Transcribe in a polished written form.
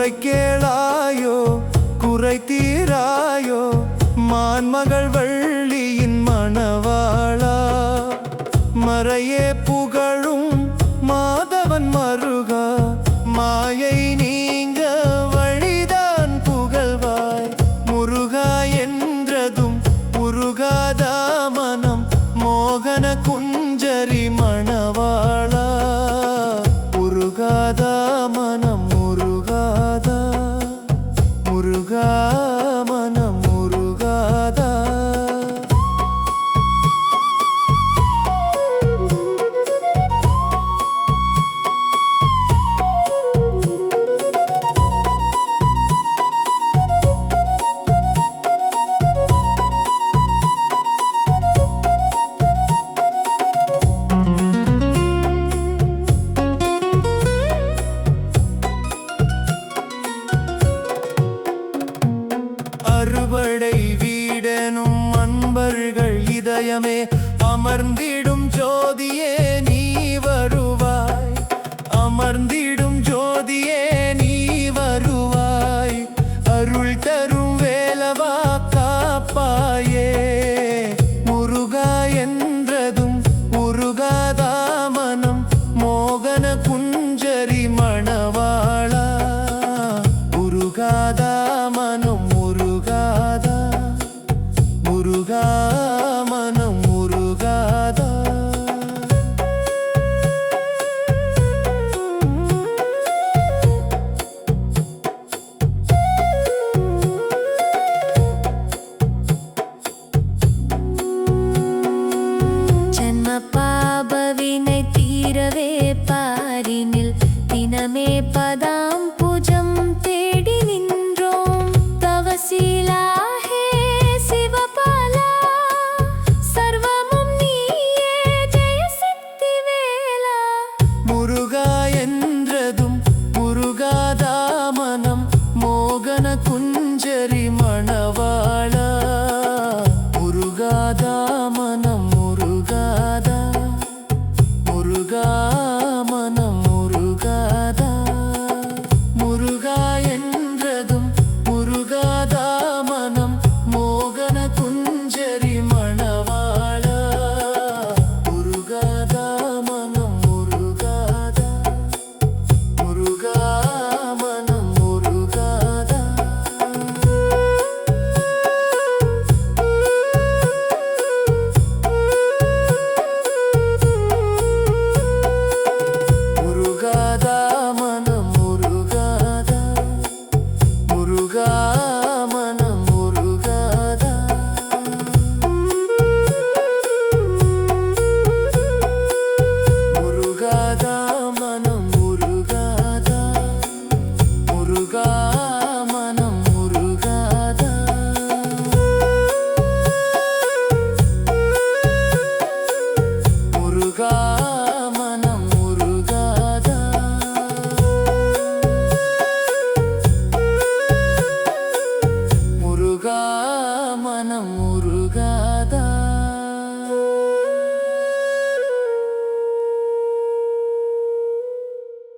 குறை கேளாயோ குறை தீராயோ மான்மகள் வள்ளியின் மணவாளா மறையே புகழும் மாதவன் மருகா மாயை நீங்க வழிதான் புகழ்வாய் முருகா என்றதும் உருகாதா மனம் மோகன குஞ்சரி மணவாளா உருகாதா மனம் முருகாதா முருகா மனம் முருகாதா அறுபடை வீடனும் அன்பர்கள் இதயமே அமர்ந்திடும் ஜோதியே நீ வருவாய் அமர்ந்திடும் ஜோதியே நீ வருவாய் அருள் தரும் வேலவா காப்பாயே முருகா என்றதும் உருகாதா மனம் மோகன குஞ்சரி மணவாளா உருகாதா மனம் முருகாதா முருகா மனம் முருகாதா ஜன்ம பாபவினை தீரவே பாரினில் தினமே பதாம் புஜம் தேடி நின்றோம் தவசீலா ஹே சிவபாலா சர்வமும் நீயே ஜெய சித்தி வேலா முருகா என்றதும் முருகாதா மனம் மோகன குஞ்சரி மணவாளா முருகாதா மனம் முருகாதா முருகா மனம் முருகாதா முருகா என்றதும் முருகாதா மனம் மோகன குஞ்சரி மணவாளா முருகாதா மனம் முருகாதா முருகா மனம் முருகாதா முருகாதா மனம் முருகாதா முருகா மனம் முருகாதா முருகாதா மனம் முருகாதா முருகா மனம் முருகாதா முருகா மனம் முருகாதா முருகா மனம் முருகாதா